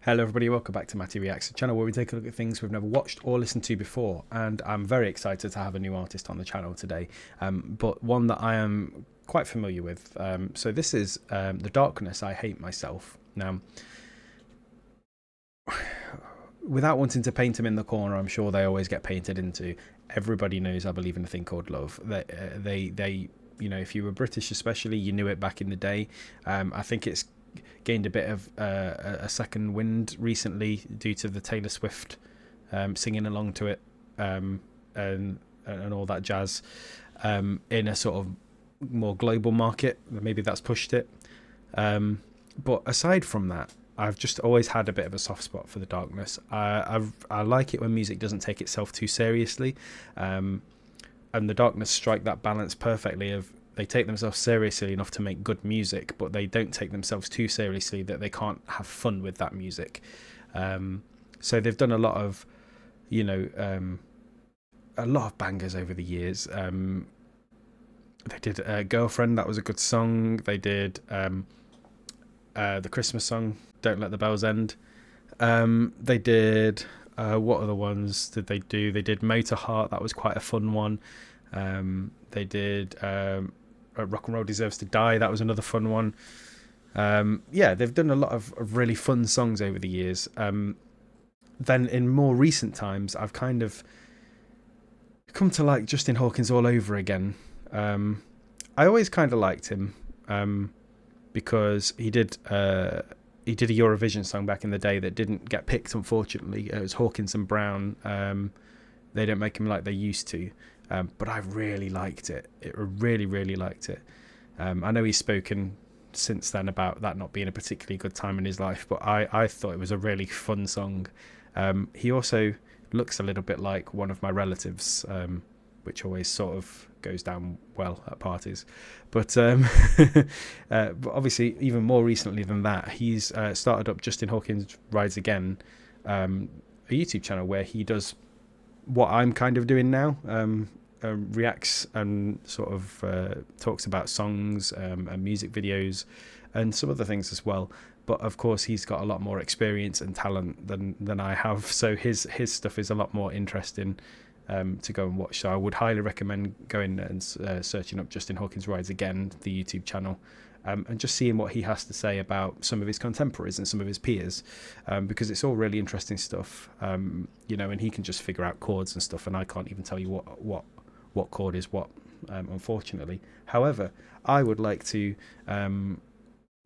Hello everybody, welcome back to Matty Reacts, a channel where we take a look at things we've never watched or listened to before, and I'm very excited to have a new artist on the channel today, but one that I am quite familiar with. So this is The Darkness, I Hate Myself. Now, without wanting to paint him in the corner, I'm sure they always get painted into. Everybody knows I believe in a thing called love. They you know, if you were British especially, you knew it back in the day. I think it's gained a bit of a second wind recently due to the Taylor Swift singing along to it, and all that jazz, in a sort of more global market. Maybe that's pushed it. But aside from that, I've just always had a bit of a soft spot for The Darkness. I like it when music doesn't take itself too seriously, and The Darkness strike that balance perfectly of they take themselves seriously enough to make good music, but they don't take themselves too seriously that they can't have fun with that music. So they've done a lot of, you know, a lot of bangers over the years. They did Girlfriend, that was a good song. They did the Christmas song, Don't Let the Bells End. They did, what other ones did they do? They did Motor Heart, that was quite a fun one. They did Rock and Roll Deserves to Die, that was another fun one. Yeah, they've done a lot of really fun songs over the years. Then in more recent times, I've kind of come to like Justin Hawkins all over again. I always kind of liked him because he did a Eurovision song back in the day that didn't get picked, unfortunately. It was Hawkins and Brown. They don't make him like they used to. But I really liked it. I really liked it. I know he's spoken since then about that not being a particularly good time in his life, but I thought it was a really fun song. He also looks a little bit like one of my relatives, which always sort of goes down well at parties. But but obviously, even more recently than that, he's started up Justin Hawkins Rides Again, a YouTube channel where he does what I'm kind of doing now. Reacts and sort of talks about songs and music videos and some other things as well. But of course, he's got a lot more experience and talent than I have, so his stuff is a lot more interesting to go and watch. So I would highly recommend going and searching up Justin Hawkins Rides Again, the YouTube channel, and just seeing what he has to say about some of his contemporaries and some of his peers, because it's all really interesting stuff. You know, and he can just figure out chords and stuff, and I can't even tell you what chord is what, unfortunately. However, I would like to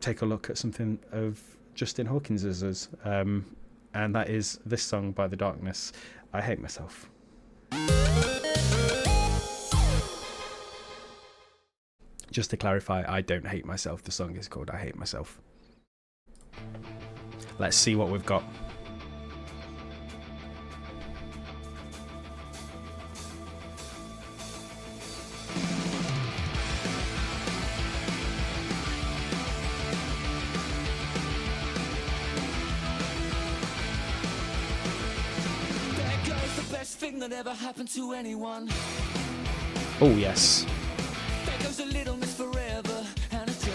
take a look at something of Justin Hawkins's, and that is this song by The Darkness, I Hate Myself. Just to clarify, I don't hate myself. The song is called I Hate Myself. Let's see what we've got. Thing that ever happened to anyone. Oh yes. There goes a little miss forever and a take.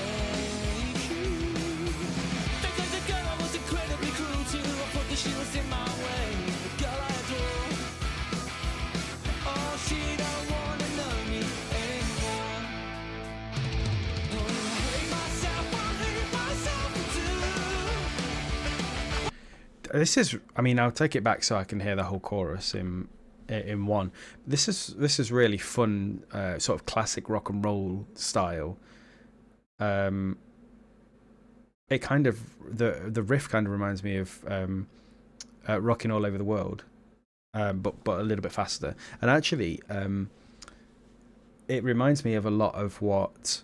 There goes a girl I was incredibly cruel to. I thought that she was in my way. The girl I adore. Oh, she don't wanna know me anymore. Oh, I hate myself too. This is, I mean, I'll take it back so I can hear the whole chorus in one. This is really fun, sort of classic rock and roll style. It kind of, the riff kind of reminds me of Rocking All Over the World, but a little bit faster. And actually, it reminds me of a lot of what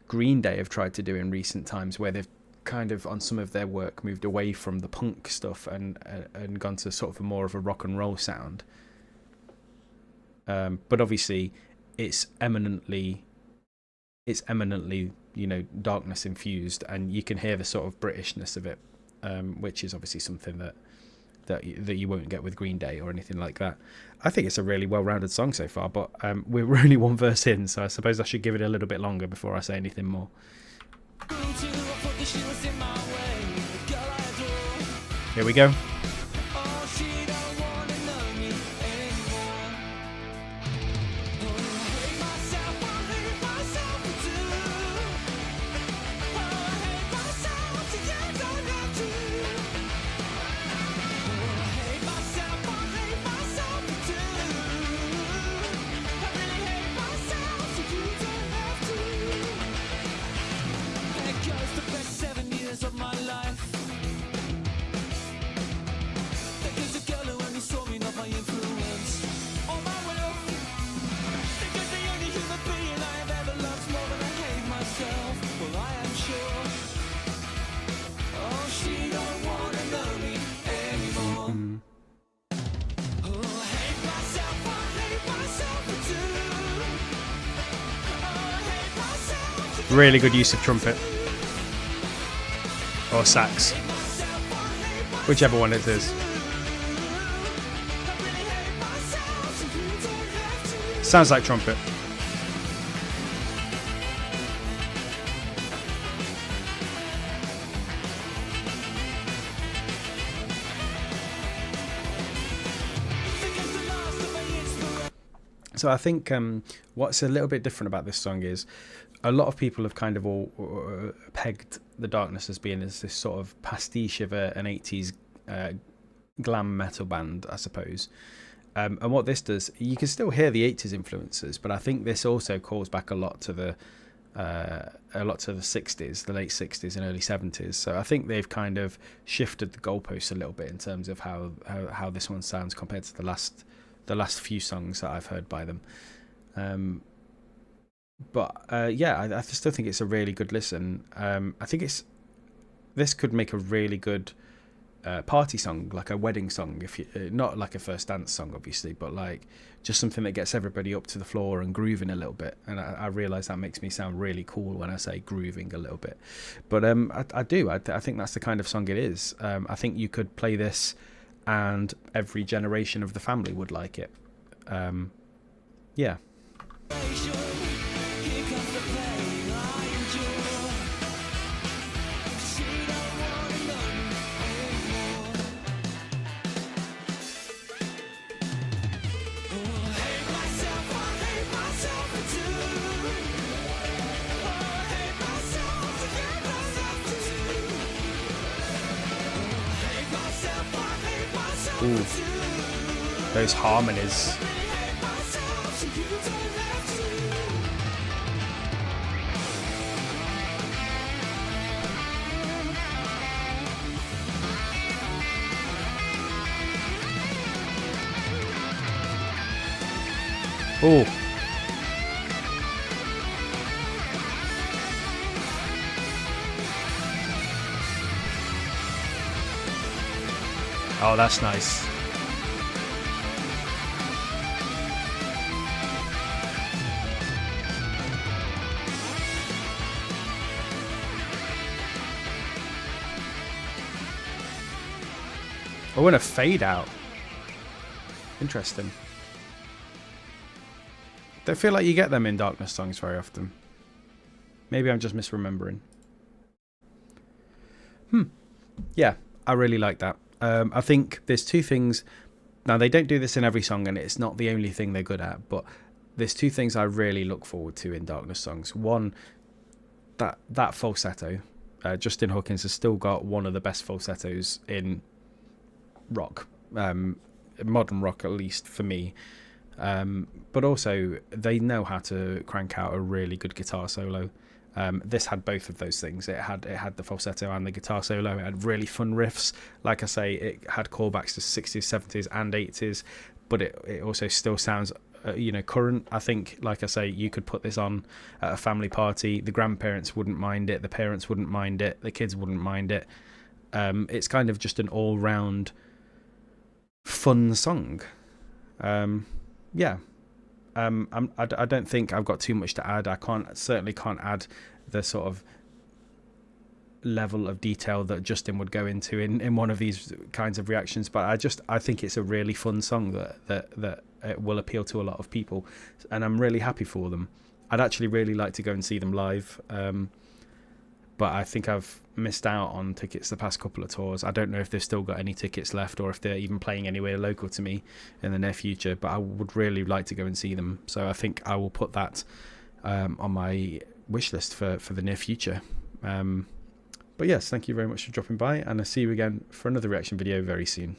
Green Day have tried to do in recent times, where they've kind of on some of their work moved away from the punk stuff and gone to sort of more of a rock and roll sound. But obviously, it's eminently, you know, darkness infused, and you can hear the sort of Britishness of it, which is obviously something that you won't get with Green Day or anything like that. I think it's a really well-rounded song so far, but we're only one verse in, so I suppose I should give it a little bit longer before I say anything more. Here we go. Oh, she don't wanna know me anymore. Oh, I hate myself too. Oh, I hate myself, so you don't have to. Oh, I hate myself too. I really hate myself, so you don't have to. There goes the best 7 years of my life. There goes the girl who only saw me, not my influence or my wealth. There goes the only human being I have ever loved more than I hate myself. Well, I am sure. Oh, she don't wanna know me anymore. Oh, I hate myself too. Oh, I hate myself. Really good use of trumpet or sax, whichever one it is. Sounds like trumpet. So I think what's a little bit different about this song is a lot of people have kind of all pegged The Darkness as being as this sort of pastiche of an 80s glam metal band, I suppose. And what this does, you can still hear the 80s influences, but I think this also calls back a lot to the 60s, the late 60s and early 70s. So I think they've kind of shifted the goalposts a little bit in terms of how this one sounds compared to the last few songs that I've heard by them. I still think it's a really good listen. I think this could make a really good party song, like a wedding song, if you not like a first dance song obviously, but like just something that gets everybody up to the floor and grooving a little bit. And I realize that makes me sound really cool when I say grooving a little bit, but I think that's the kind of song it is. I think you could play this and every generation of the family would like it. Yeah. Here comes the pain I endure. She don't wanna know me anymore. Oh, I hate myself too. Oh, I hate myself, so you don't have to. Oh, I hate myself Ooh, too. those harmonies. I really hate myself, so you don't have to. Oh, oh, that's nice. I want to fade out. Interesting. Don't feel like you get them in Darkness songs very often. Maybe I'm just misremembering. Yeah, I really like that. I think there's two things. Now, they don't do this in every song, and it's not the only thing they're good at, but there's two things I really look forward to in Darkness songs. One, that falsetto. Justin Hawkins has still got one of the best falsettos in rock, modern rock at least for me. But also they know how to crank out a really good guitar solo. This had both of those things. It had the falsetto and the guitar solo. It had really fun riffs. Like I say, it had callbacks to 60s, 70s and 80s, but it also still sounds current. I think, like I say, you could put this on at a family party. The grandparents wouldn't mind it, the parents wouldn't mind it, the kids wouldn't mind it. It's kind of just an all-round fun song. I don't think I've got too much to add. I certainly can't add the sort of level of detail that Justin would go into in one of these kinds of reactions, but I think it's a really fun song that it will appeal to a lot of people, and I'm really happy for them. I'd actually really like to go and see them live. but I think I've missed out on tickets the past couple of tours. I don't know if they've still got any tickets left or if they're even playing anywhere local to me in the near future, but I would really like to go and see them. So I think I will put that on my wish list for the near future. But yes, thank you very much for dropping by, and I'll see you again for another reaction video very soon.